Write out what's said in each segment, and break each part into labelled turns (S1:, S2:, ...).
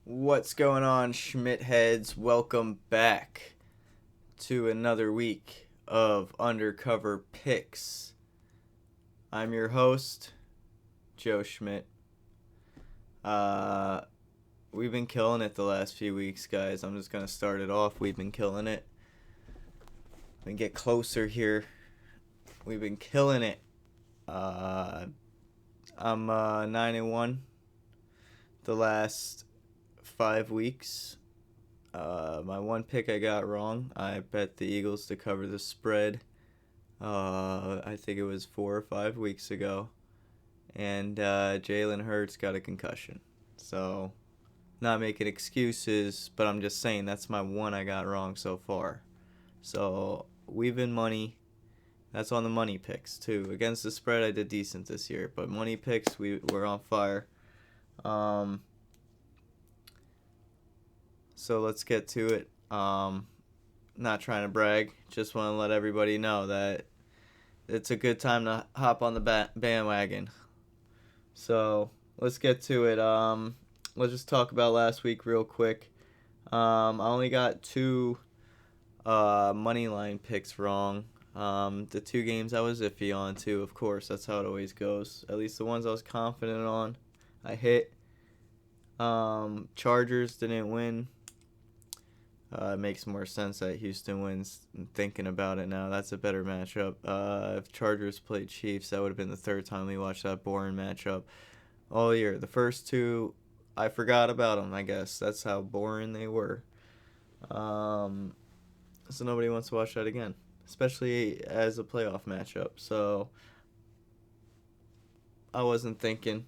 S1: What's going on, Schmidt heads? Welcome back to another week of Undercover Picks. I'm your host, Joe Schmidt. Uh, we've been killing it the last few weeks, guys. I'm just gonna start it off. We've been killing it. And get closer here. We've been killing it. I'm 9-1 the last 5 weeks. My one pick I got wrong. I bet the Eagles to cover the spread. I think it was 4 or 5 weeks ago. And Jalen Hurts got a concussion. So, not making excuses, but I'm just saying that's my one I got wrong so far. So, we've been money. That's on the money picks, too. Against the spread, I did decent this year. But money picks, we're on fire. So let's get to it. Not trying to brag, just want to let everybody know that it's a good time to hop on the bandwagon. So let's get to it. Let's just talk about last week real quick. I only got two money line picks wrong. The two games I was iffy on too, of course. That's how it always goes. At least the ones I was confident on, I hit. Chargers didn't win. It makes more sense that Houston wins. Thinking about it now, that's a better matchup. If Chargers played Chiefs, that would have been the third time we watched that boring matchup all year. The first two, I forgot about them, I guess. That's how boring they were. So nobody wants to watch that again, especially as a playoff matchup. So I wasn't thinking.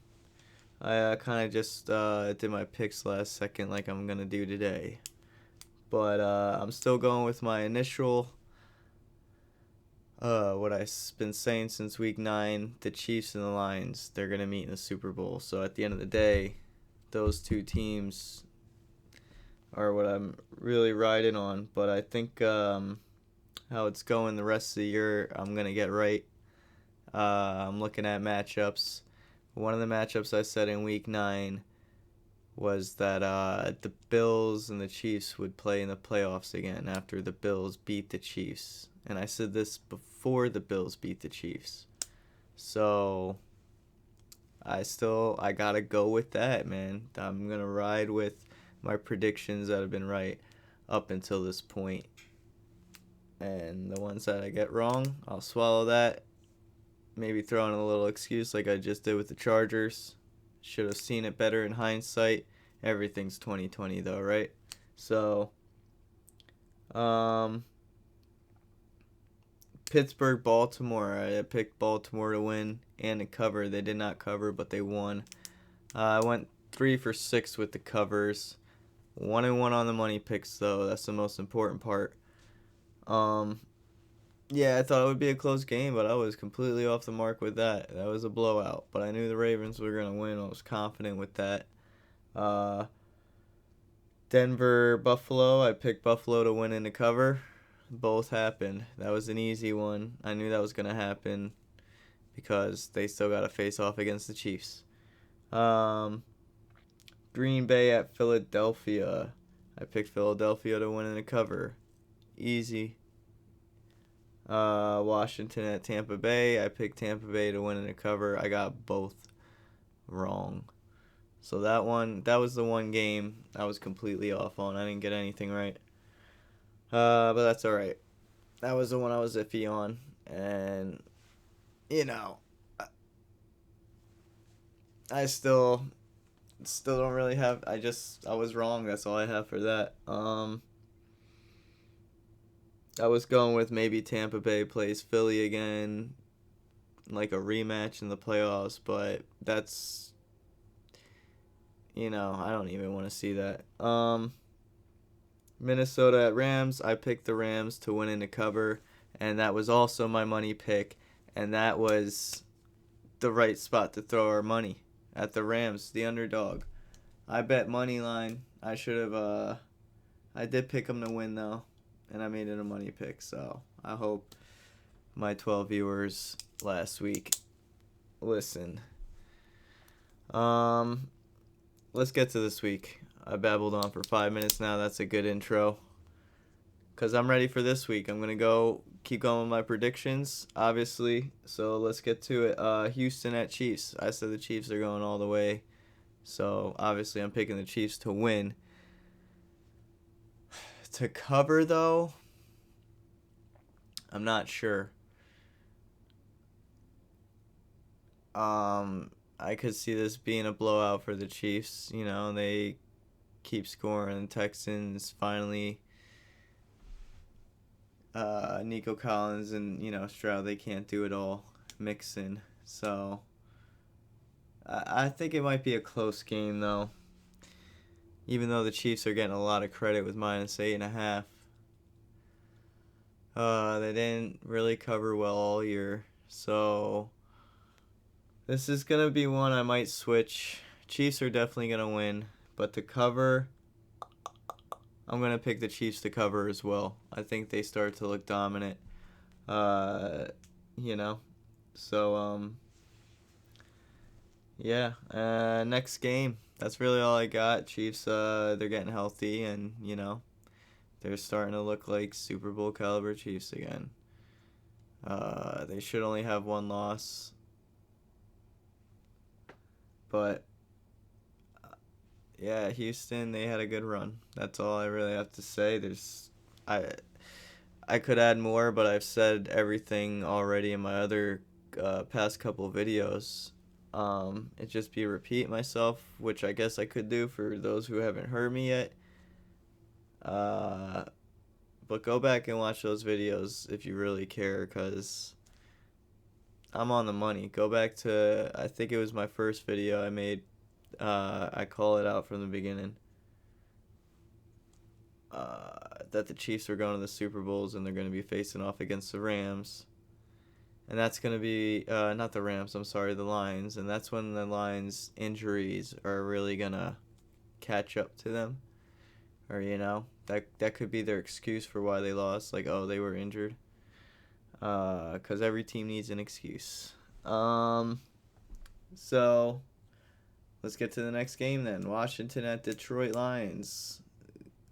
S1: I kind of just did my picks last second like I'm going to do today. But I'm still going with my initial, what I've been saying since week 9, the Chiefs and the Lions, they're going to meet in the Super Bowl. So at the end of the day, those two teams are what I'm really riding on. But I think how it's going the rest of the year, I'm going to get right. I'm looking at matchups. One of the matchups I said in week 9 was that the Bills and the Chiefs would play in the playoffs again after the Bills beat the Chiefs. And I said this before the Bills beat the Chiefs. So I gotta go with that, man. I'm gonna ride with my predictions that have been right up until this point. And the ones that I get wrong, I'll swallow that. Maybe throw in a little excuse like I just did with the Chargers. Should have seen it better in hindsight. Everything's 2020 though, right? So, Pittsburgh, Baltimore. I picked Baltimore to win and to cover. They did not cover, but they won. I went 3 for 6 with the covers. 1-1 on the money picks though. That's the most important part. Yeah, I thought it would be a close game, but I was completely off the mark with that. That was a blowout, but I knew the Ravens were going to win. I was confident with that. Denver, Buffalo. I picked Buffalo to win and to cover. Both happened. That was an easy one. I knew that was going to happen because they still got to face off against the Chiefs. Green Bay at Philadelphia. I picked Philadelphia to win and to cover. Easy. Washington at Tampa Bay. I picked Tampa Bay to win and to cover. I got both wrong. So that was the one game I was completely off on. I didn't get anything right. But that's alright. That was the one I was iffy on. And, I still don't really have, I was wrong. That's all I have for that. I was going with maybe Tampa Bay plays Philly again, like a rematch in the playoffs, but that's, I don't even want to see that. Minnesota at Rams. I picked the Rams to win and to cover, and that was also my money pick, and that was the right spot to throw our money at the Rams, the underdog. I bet money line. I did pick them to win though. And I made it a money pick, so I hope my 12 viewers last week listen. Let's get to this week. I babbled on for 5 minutes now. That's a good intro. Because I'm ready for this week. I'm going to keep going with my predictions, obviously. So let's get to it. Houston at Chiefs. I said the Chiefs are going all the way. So obviously I'm picking the Chiefs to win. To cover, though, I'm not sure. I could see this being a blowout for the Chiefs. You know, they keep scoring. The Texans finally, Nico Collins and, Stroud, they can't do it all. Mixon. So I think it might be a close game, though. Even though the Chiefs are getting a lot of credit with -8.5. They didn't really cover well all year. So this is going to be one I might switch. Chiefs are definitely going to win. But to cover, I'm going to pick the Chiefs to cover as well. I think they start to look dominant. So, yeah. Next game. That's really all I got. Chiefs, they're getting healthy and, they're starting to look like Super Bowl caliber Chiefs again. They should only have one loss. But yeah, Houston, they had a good run. That's all I really have to say. I could add more, but I've said everything already in my other past couple videos. It just be repeat myself, which I guess I could do for those who haven't heard me yet. But go back and watch those videos if you really care, because I'm on the money. Go back to, I think it was my first video I made. I call it out from the beginning. That the Chiefs are going to the Super Bowls and they're going to be facing off against the Rams. And that's going to be, not the Rams, I'm sorry, the Lions. And that's when the Lions' injuries are really going to catch up to them. Or, that could be their excuse for why they lost. Like, oh, they were injured. Because every team needs an excuse. So let's get to the next game then. Washington at Detroit Lions.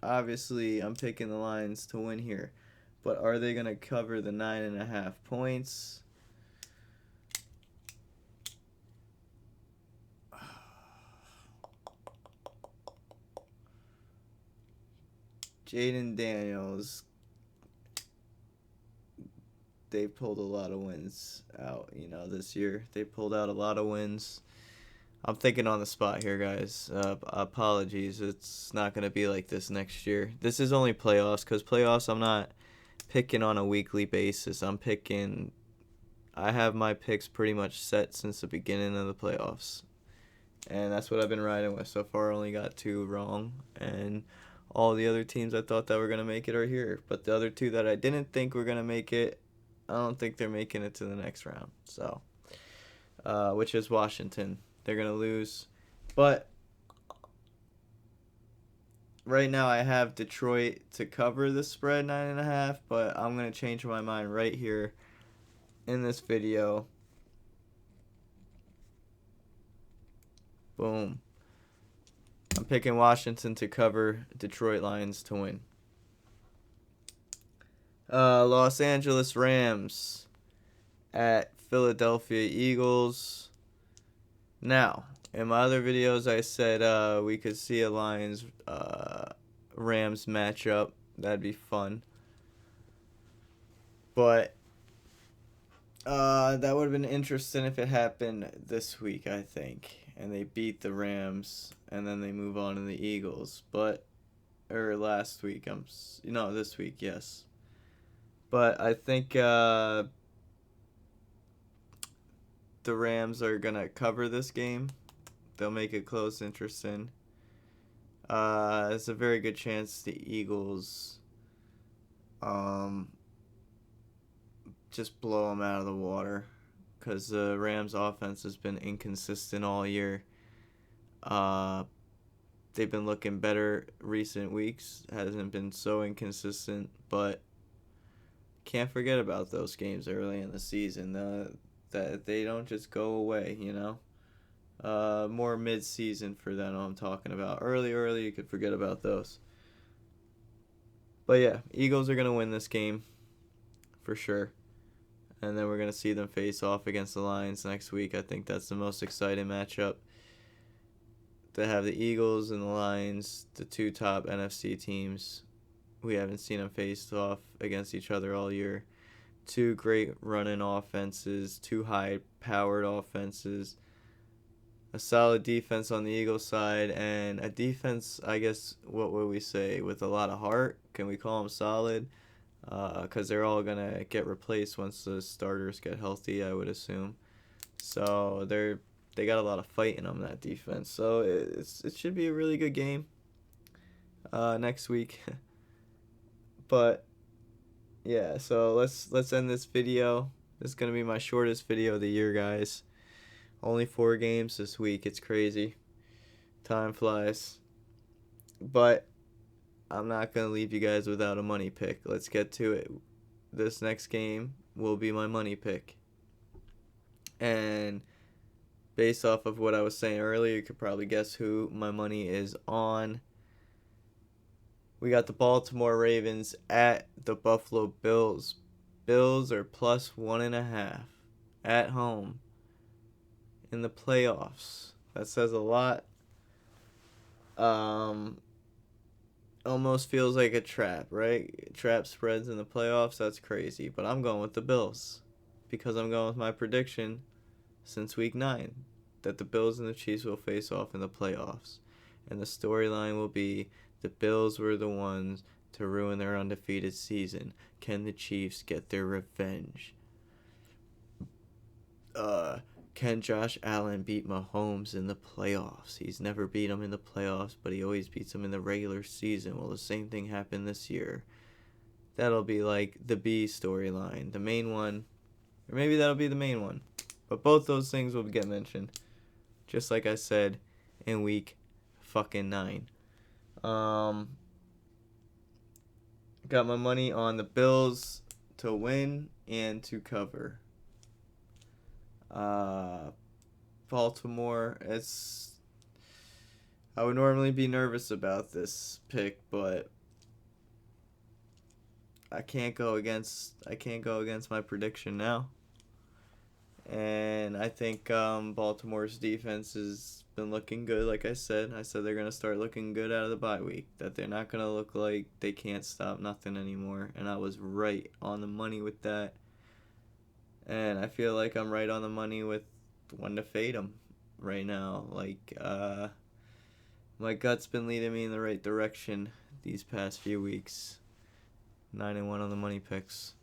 S1: Obviously, I'm picking the Lions to win here. But are they going to cover the 9.5 points? Jaden Daniels, they pulled a lot of wins out, this year. They pulled out a lot of wins. I'm thinking on the spot here, guys. Apologies. It's not going to be like this next year. This is only playoffs, because playoffs I'm not picking on a weekly basis. I have my picks pretty much set since the beginning of the playoffs. And that's what I've been riding with. So far, I only got 2 wrong. And all the other teams I thought that were going to make it are here. But the other 2 that I didn't think were going to make it, I don't think they're making it to the next round. So, which is Washington. They're going to lose. But right now I have Detroit to cover the spread 9.5. But I'm going to change my mind right here in this video. Boom. I'm picking Washington to cover, Detroit Lions to win. Los Angeles Rams at Philadelphia Eagles. Now, in my other videos, I said we could see a Lions Rams matchup. That'd be fun. But that would have been interesting if it happened this week, I think. And they beat the Rams, and then they move on to the Eagles. Or last week, this week, yes. But I think the Rams are going to cover this game. They'll make it close, interesting. It's a very good chance the Eagles just blow them out of the water, because the Rams' offense has been inconsistent all year. They've been looking better recent weeks. Hasn't been so inconsistent, but can't forget about those games early in the season. That they don't just go away, More mid-season for them I'm talking about. Early, you could forget about those. But yeah, Eagles are going to win this game for sure. And then we're going to see them face off against the Lions next week. I think that's the most exciting matchup. To have the Eagles and the Lions, the two top NFC teams. We haven't seen them face off against each other all year. Two great running offenses, two high-powered offenses, a solid defense on the Eagles side, and a defense, I guess, what would we say, with a lot of heart? Can we call them solid? Because they're all going to get replaced once the starters get healthy, I would assume. So they got a lot of fight in them, that defense. So it should be a really good game next week. But yeah, so let's end this video. This is going to be my shortest video of the year, guys. Only 4 games this week. It's crazy. Time flies. But I'm not going to leave you guys without a money pick. Let's get to it. This next game will be my money pick. And based off of what I was saying earlier, you could probably guess who my money is on. We got the Baltimore Ravens at the Buffalo Bills. Bills are plus 1.5 at home in the playoffs. That says a lot. Almost feels like a trap, right? Trap spreads in the playoffs. That's crazy. But I'm going with the Bills because I'm going with my prediction since week 9 that the Bills and the Chiefs will face off in the playoffs. And the storyline will be the Bills were the ones to ruin their undefeated season. Can the Chiefs get their revenge? Can Josh Allen beat Mahomes in the playoffs? He's never beat him in the playoffs, but he always beats him in the regular season. Will the same thing happen this year? That'll be like the B storyline, the main one. Or maybe that'll be the main one. But both those things will get mentioned. Just like I said in week fucking 9. Got my money on the Bills to win and to cover. Baltimore, I would normally be nervous about this pick, but I can't go against my prediction now. And I think Baltimore's defense has been looking good. Like I said they're going to start looking good out of the bye week. That they're not going to look like they can't stop nothing anymore. And I was right on the money with that. And I feel like I'm right on the money with when to fade them right now. Like, my gut's been leading me in the right direction these past few weeks. 9-1 on the money picks.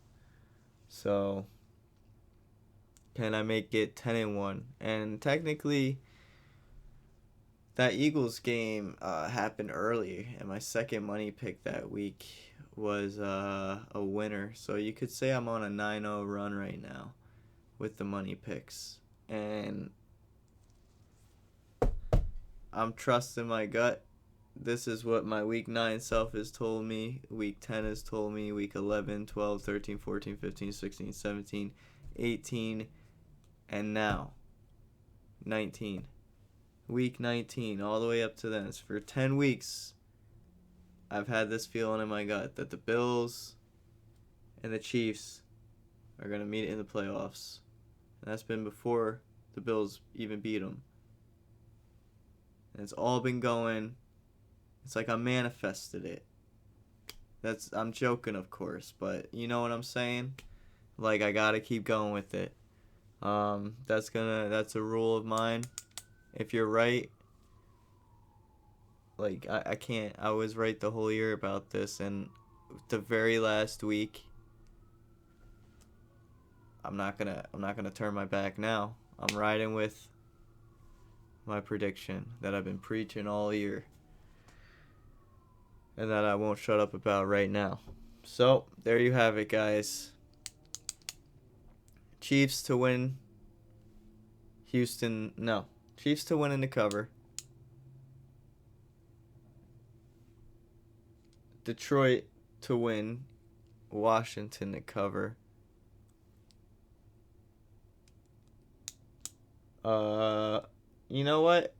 S1: So, can I make it 10-1? And technically, that Eagles game happened early, and my second money pick that week was a winner. So you could say I'm on a 9-0 run right now with the money picks. And I'm trusting my gut. This is what my week 9 self has told me. Week 10 has told me. Week 11, 12, 13, 14, 15, 16, 17, 18, and now 19. Week 19, all the way up to then. So for 10 weeks, I've had this feeling in my gut that the Bills and the Chiefs are going to meet in the playoffs. And that's been before the Bills even beat them. And it's all been going. It's like I manifested it. I'm joking, of course, but you know what I'm saying? Like, I gotta keep going with it. That's a rule of mine. If you're right, like, I was right the whole year about this, and the very last week, I'm not gonna turn my back now. I'm riding with my prediction that I've been preaching all year and that I won't shut up about right now. So, there you have it, guys. Chiefs to win. Chiefs to win and to cover. Detroit to win. Washington to cover. You know what?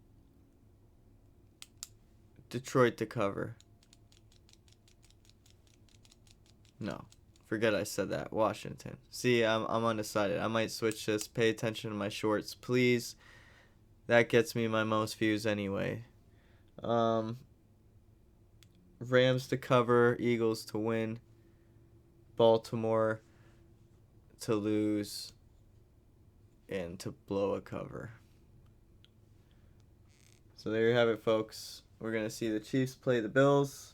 S1: Detroit to cover. No. Forget I said that. Washington. See, I'm undecided. I might switch this. Pay attention to my shorts, please. That gets me my most views anyway. Rams to cover, Eagles to win, Baltimore to lose, and to blow a cover. So there you have it, folks. We're going to see the Chiefs play the Bills.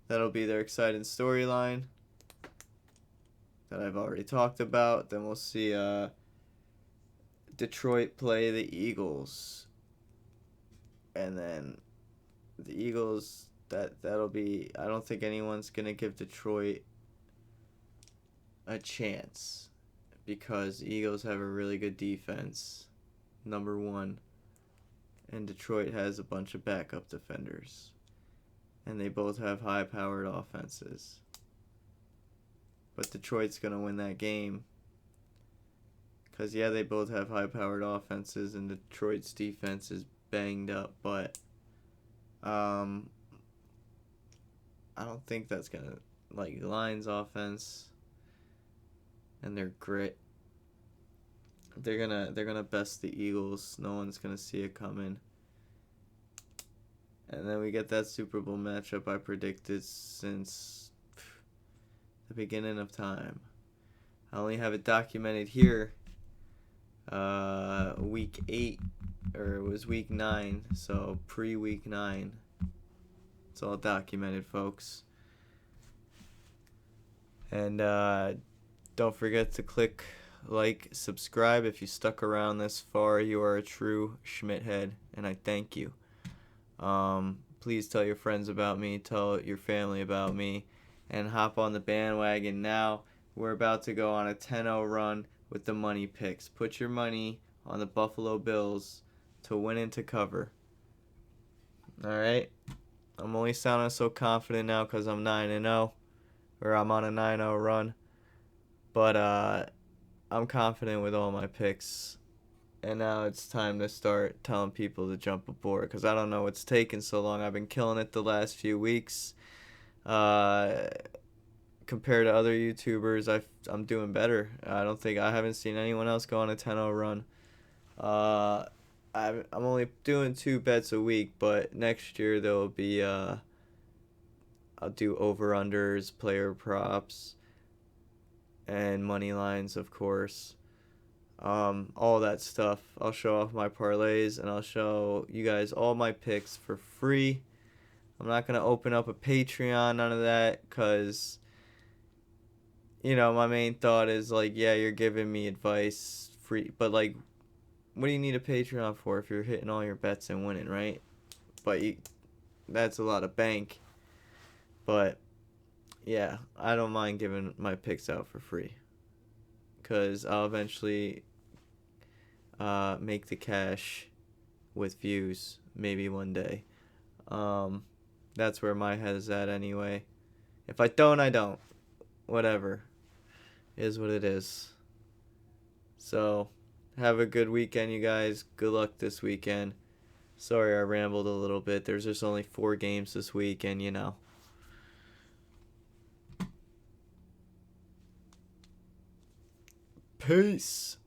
S1: That'll be their exciting storyline that I've already talked about. Then we'll see Detroit play the Eagles. And then the Eagles, that'll be, I don't think anyone's going to give Detroit a chance because the Eagles have a really good defense, number one, and Detroit has a bunch of backup defenders, and they both have high-powered offenses. But Detroit's going to win that game because, yeah, they both have high-powered offenses, and Detroit's defense is banged up, but I don't think that's going to, like, Lions offense and their grit, they're gonna best the Eagles. No one's gonna see it coming. And then we get that Super Bowl matchup I predicted since the beginning of time. I only have it documented here. Week 8, or it was week 9, so pre-week 9. It's all documented, folks. And don't forget to click like, subscribe. If you stuck around this far, you are a true Schmidt head, and I thank you. Please tell your friends about me, tell your family about me, and hop on the bandwagon now. We're about to go on a 10-0 run with the money picks. Put your money on the Buffalo Bills to win and to cover. Alright? I'm only sounding so confident now because I'm 9-0, or I'm on a 9-0 run. But I'm confident with all my picks. And now it's time to start telling people to jump aboard because I don't know what's taking so long. I've been killing it the last few weeks. Compared to other YouTubers, I'm doing better. I haven't seen anyone else go on a 10-0 run. I'm only doing 2 bets a week, but next year there will be I'll do over-unders, player props, and money lines, of course. All that stuff. I'll show off my parlays, and I'll show you guys all my picks for free. I'm not going to open up a Patreon, none of that, because, my main thought is, like, yeah, you're giving me advice free, but, like, what do you need a Patreon for if you're hitting all your bets and winning, right? But that's a lot of bank. But yeah, I don't mind giving my picks out for free because I'll eventually make the cash with views maybe one day. That's where my head is at anyway. If I don't, I don't. Whatever. Is what it is. So, have a good weekend, you guys. Good luck this weekend. Sorry I rambled a little bit. There's just only 4 games this week, and Peace.